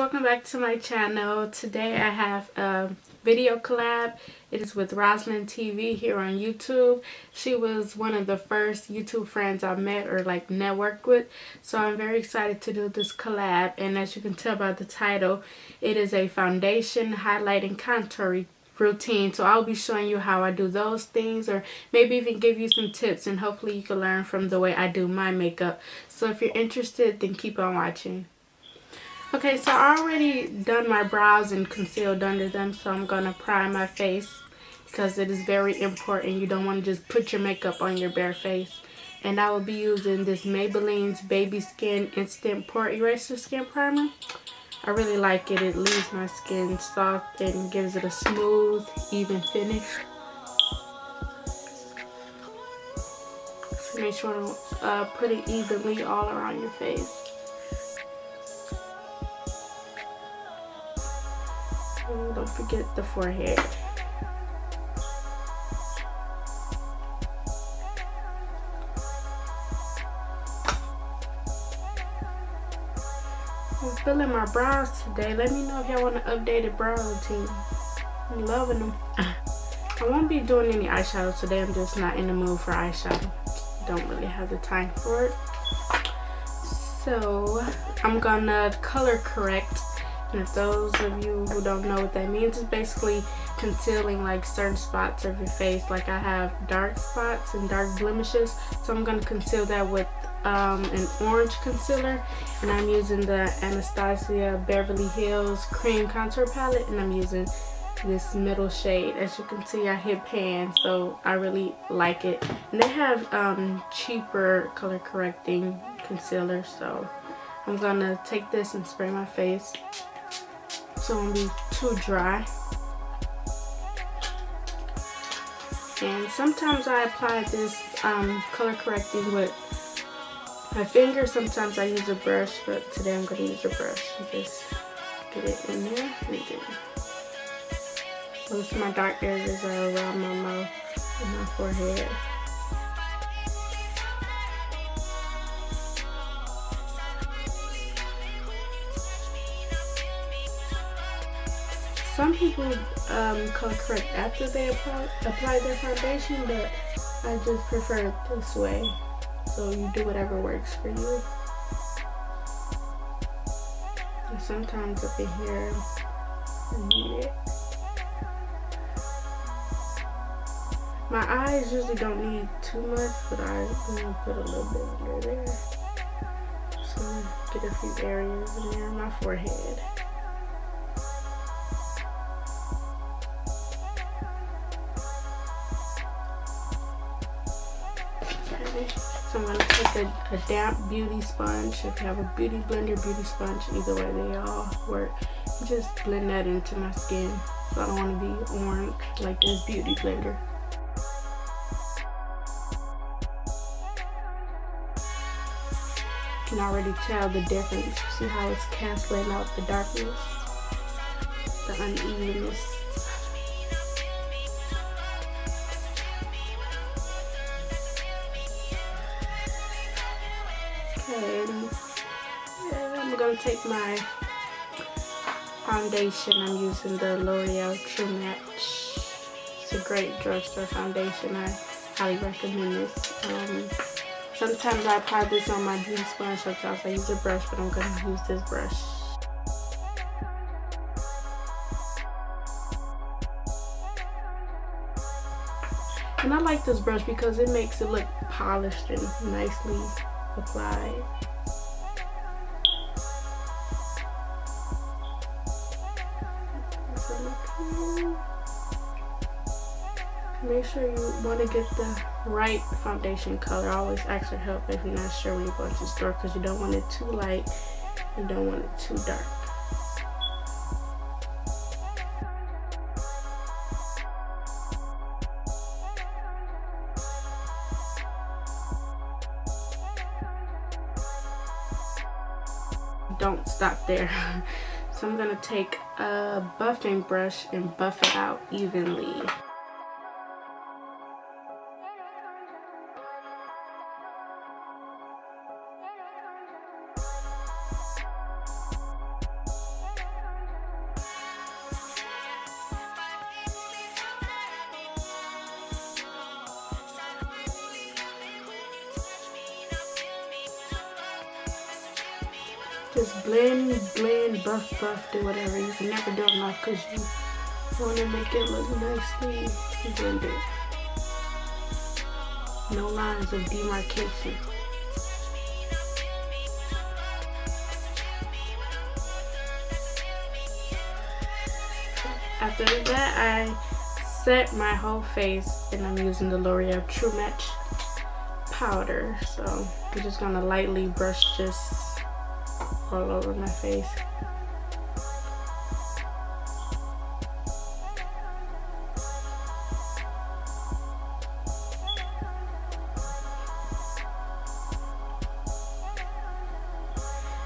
welcome back to my channel. Today I have a video collab. It is with Rosalynn TV here on YouTube. She was one of the first YouTube friends I met or like networked with, so I'm very excited to do this collab. And as you can tell by the title, it is a foundation, highlight, and contour routine. So I'll be showing you how I do those things, or maybe even give you some tips, and hopefully you can learn from the way I do my makeup. So if you're interested, then keep on watching. Okay, so I already done my brows and concealed under them, so I'm gonna prime my face because it is very important. You don't want to just put your makeup on your bare face. And I will be using this Maybelline's Baby Skin Instant Pore Eraser Skin Primer. I really like it. It leaves my skin soft and gives it a smooth, even finish. So make sure to put it evenly all around your face. And don't forget the forehead. I'm filling my brows today. Let me know if y'all want an updated brow routine. I'm loving them. I won't be doing any eyeshadow today. I'm just not in the mood for eyeshadow. Don't really have the time for it. So I'm gonna color correct. And if those of you who don't know what that means, it's basically concealing like certain spots of your face. Like I have dark spots and dark blemishes, so I'm going to conceal that with an orange concealer. And I'm using the Anastasia Beverly Hills Cream Contour Palette, and I'm using this middle shade. As you can see, I hit pan, so I really like it. And they have cheaper color correcting concealers, so I'm going to take this and spray my face. So it won't be too dry. And sometimes I apply this color correcting with my finger. Sometimes I use a brush, but today I'm going to use a brush. Just get it in there. And then most of my dark areas are around my mouth and my forehead. Some people color correct after they apply their foundation, but I just prefer it this way. So you do whatever works for you. And sometimes up in here, I need it. My eyes usually don't need too much, but I'm gonna put a little bit under there. So get a few areas in there, my forehead. So I'm going to take a damp beauty sponge. If you have a beauty blender, beauty sponge, either way they all work. Just blend that into my skin. So I don't want to be orange like this beauty blender. You can already tell the difference. See how it's canceling out the darkness, the unevenness. And I'm going to take my foundation. I'm using the L'Oreal True Match. It's a great drugstore foundation. I highly recommend this. Sometimes I apply this on my beauty sponge. Sometimes I use a brush, but I'm going to use this brush. And I like this brush because it makes it look polished and nicely applied. Make sure you want to get the right foundation color. Always ask for help if you're not sure when you go to the store, because you don't want it too light, you don't want it too dark. Don't stop there. So I'm going to take a buffing brush and buff it out evenly. just blend, buff, do whatever. You can never do enough because you want to make it look nicely blended. No lines of demarcation. After that, I set my whole face, and I'm using the L'Oreal True Match powder. So I'm just gonna lightly brush this all over my face.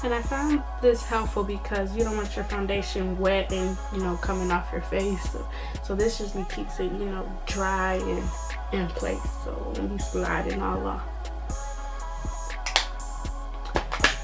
And I found this helpful because you don't want your foundation wet and, you know, coming off your face. So this usually keeps it, you know, dry and in place. So when you slide it all off.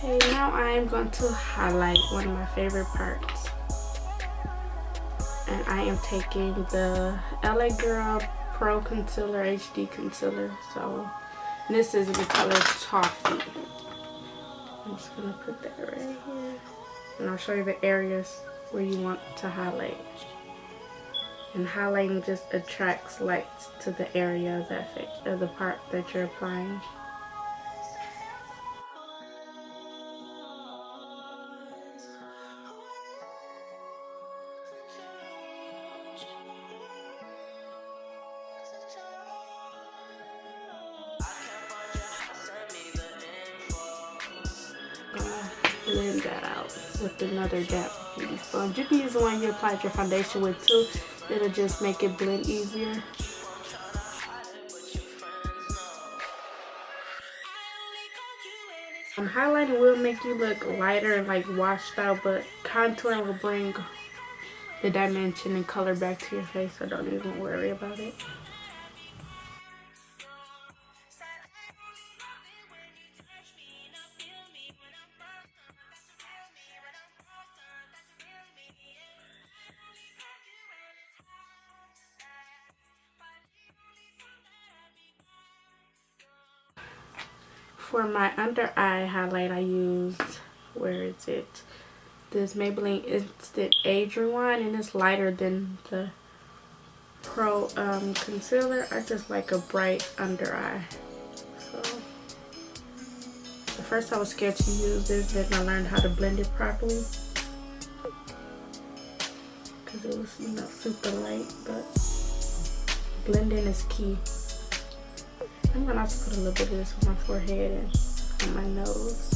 Okay, now I am going to highlight one of my favorite parts. And I am taking the LA Girl Pro Concealer HD Concealer. So this is the color Toffee. I'm just gonna put that right here, and I'll show you the areas where you want to highlight. And highlighting just attracts light to the area of the part that you're applying. Blend that out with another dab beauty sponge. You can use the one you applied your foundation with too. It'll just make it blend easier. Highlighting will make you look lighter and like washed out, but contouring will bring the dimension and color back to your face, so don't even worry about it. For my under eye highlight, I used, where is it? This Maybelline Instant Age Rewind, and it's lighter than the Pro Concealer. I just like a bright under eye. So, at first I was scared to use this, then I learned how to blend it properly. Because it was, you know, super light, but blending is key. I'm gonna also put a little bit of this on my forehead and on my nose.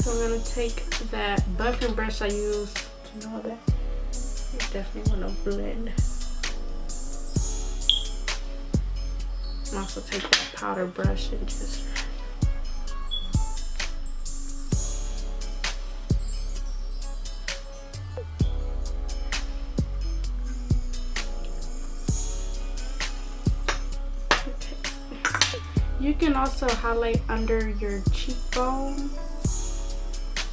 So I'm gonna take that buffing brush I used, you know that. Definitely want to blend. And also take that powder brush and just okay. You can also highlight under your cheekbone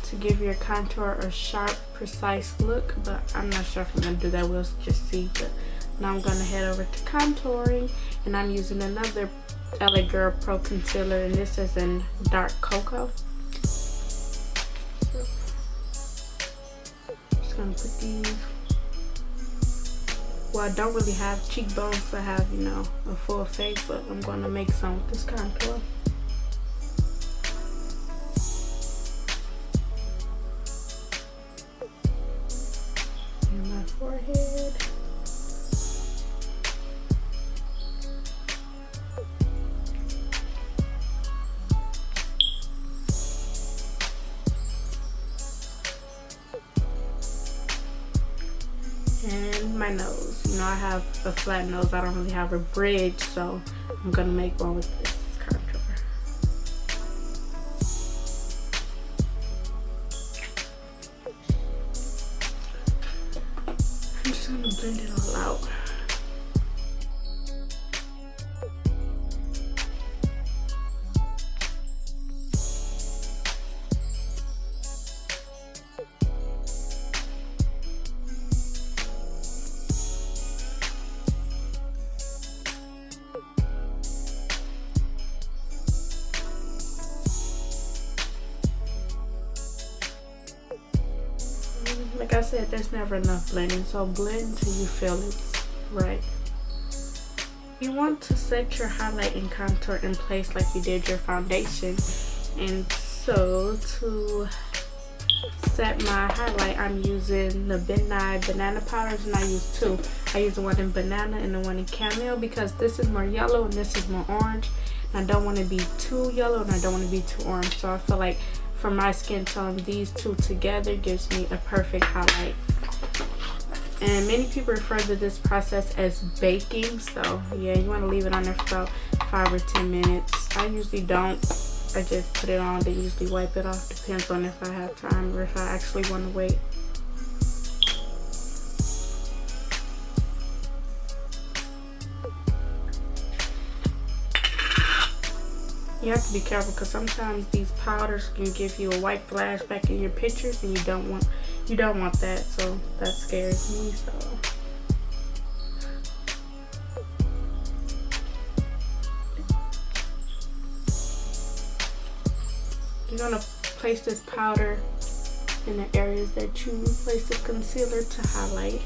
to give your contour a sharp, precise look, but I'm not sure if I'm gonna do that. We'll just see. But now I'm gonna head over to contouring, and I'm using another LA Girl Pro Concealer, and this is in dark cocoa. So, just gonna put these. Well, I don't really have cheekbones to have, you know, a full face, but I'm gonna make some with this contour. Forehead. And my nose. You know, I have a flat nose. I don't really have a bridge, so I'm gonna make one with this contour. I'm just gonna blend it all out. I said, there's never enough blending, so blend till you feel it's right. You want to set your highlight and contour in place like you did your foundation. And so to set my highlight, I'm using the Benai banana powders, and I use two. I use the one in banana and the one in camel because this is more yellow and this is more orange. And I don't want to be too yellow and I don't want to be too orange. So I feel like for my skin tone, these two together gives me a perfect highlight. And many people refer to this process as baking. So yeah, you want to leave it on there for about 5 or 10 minutes. I usually don't. I just put it on, then usually wipe it off. Depends on if I have time or if I actually want to wait. You have to be careful because sometimes these powders can give you a white flashback in your pictures, and you don't want that. So that scares me. So you're gonna place this powder in the areas that you place the concealer to highlight.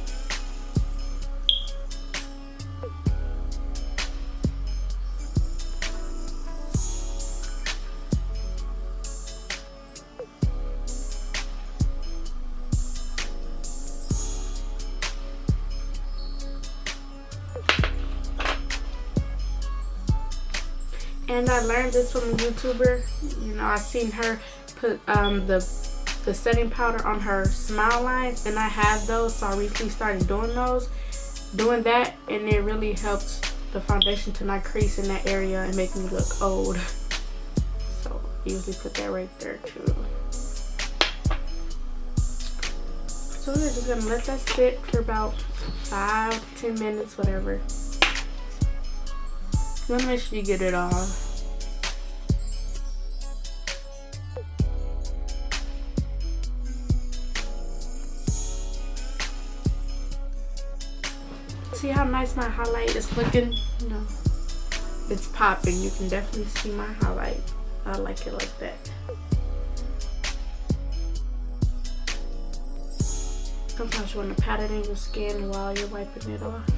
And I learned this from a YouTuber. You know, I seen her put the setting powder on her smile lines, and I have those, so I recently started doing that, and it really helps the foundation to not crease in that area and make me look old. So I usually put that right there too. So we're just gonna let that sit for about 5-10 minutes, whatever. You want to make sure you get it off. See how nice my highlight is looking? You know, it's popping. You can definitely see my highlight. I like it like that. Sometimes you want to pat it in your skin while you're wiping it off.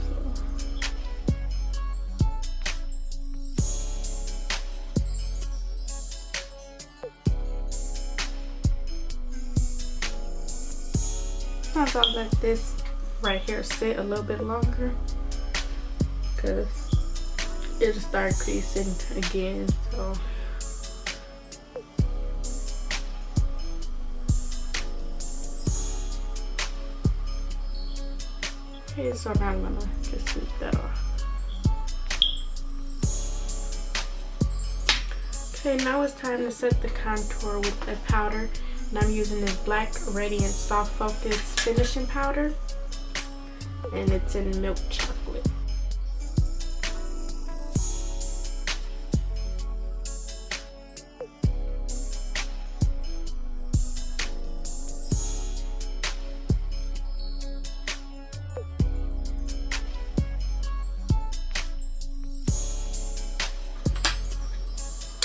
Sometimes I'll let this right here sit a little bit longer because it'll start creasing again. So okay, so now I'm gonna just sweep that off. Okay, now it's time to set the contour with the powder. And I'm using this Black Radiant Soft Focus Finishing Powder. And it's in milk chocolate.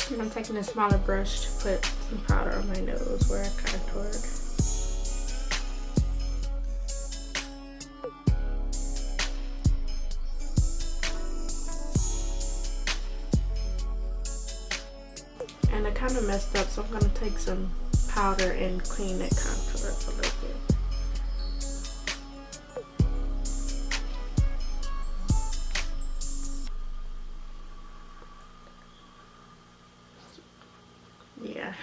And I'm taking a smaller brush to put some powder on my nose where I contoured. And I kind of messed up, so I'm going to take some powder and clean that contour up a little bit. Yeah.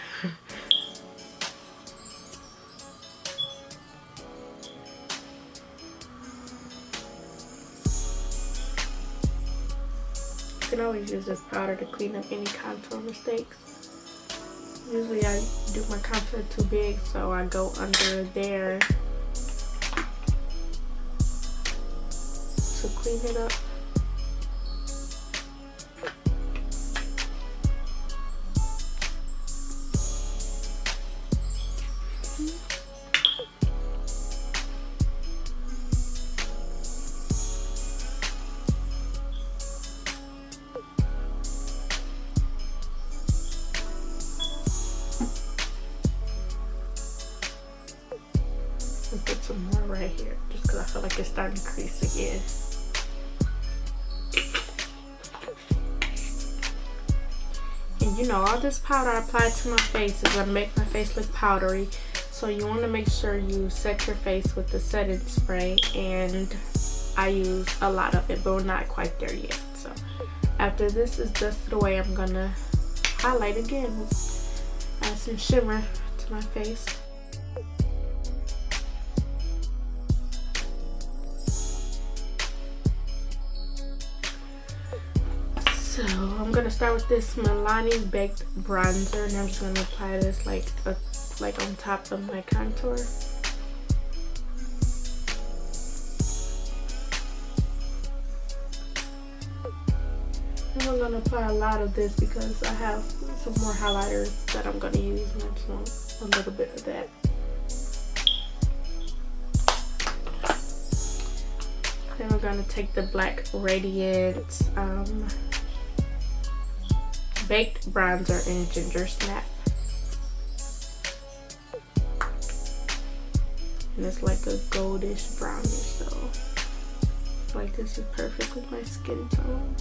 You can always use this powder to clean up any contour mistakes. Usually I do my contour too big, so I go under there to clean it up. And put some more right here, just because I feel like it's starting to crease again. And you know, all this powder I apply to my face is gonna make my face look powdery. So you want to make sure you set your face with the setting spray, and I use a lot of it, but we're not quite there yet. So after this is dusted away, I'm gonna highlight again. Add some shimmer to my face. So I'm gonna start with this Milani Baked Bronzer, and I'm just gonna apply this like on top of my contour. And I'm gonna apply a lot of this because I have some more highlighters that I'm gonna use, and I just want a little bit of that. Then we're gonna take the Black Radiant Baked Bronzer in Ginger Snap. And it's like a goldish brownish, so like this is perfect with my skin tone.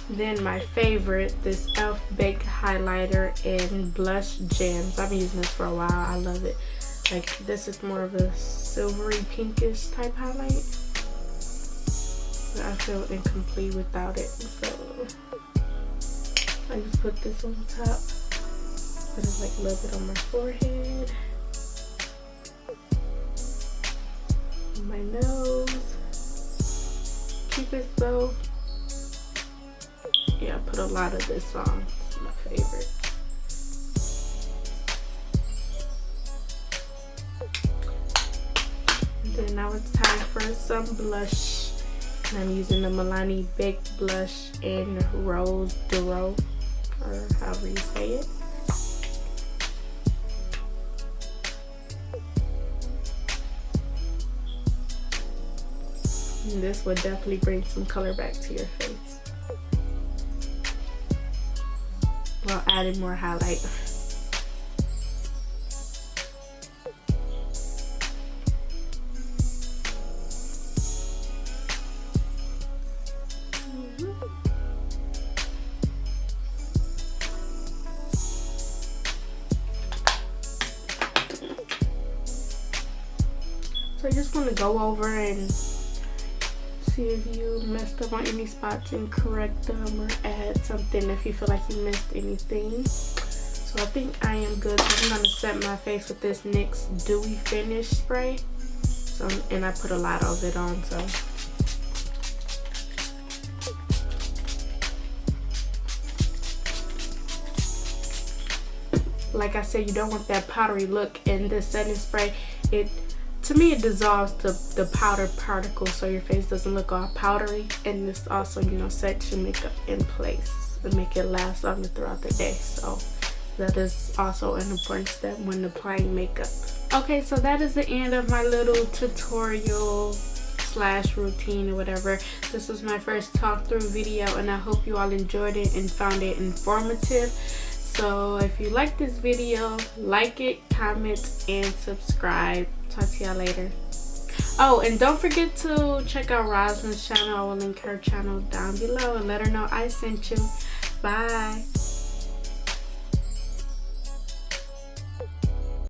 Then my favorite, this e.l.f. Baked Highlighter in Blush Gems. I've been using this for a while. I love it. Like, this is more of a silvery pinkish type highlight, but I feel incomplete without it. So I just put this on top. Put it like a little bit on my forehead, on my nose. Keep it though. Yeah, I put a lot of this on. It's my favorite. And then now it's time for some blush. And I'm using the Milani Baked Blush in Rose Duro, or however you say it. And this would definitely bring some color back to your face, while adding more highlight. So I just want to go over and see if you messed up on any spots and correct them, or add something if you feel like you missed anything. So I think I am good. So I'm going to set my face with this NYX Dewy Finish Spray. So, and I put a lot of it on, so. Like I said, you don't want that powdery look in this setting spray. To me, it dissolves the powder particles, so your face doesn't look all powdery, and this also, you know, sets your makeup in place and make it last longer throughout the day. So that is also an important step when applying makeup. Okay, so that is the end of my little tutorial / routine or whatever. This was my first talk through video, and I hope you all enjoyed it and found it informative. So if you like this video, like it, comment, and subscribe. Talk to y'all later. Oh, and don't forget to check out Rosalynn's channel. I will link her channel down below and let her know I sent you. Bye.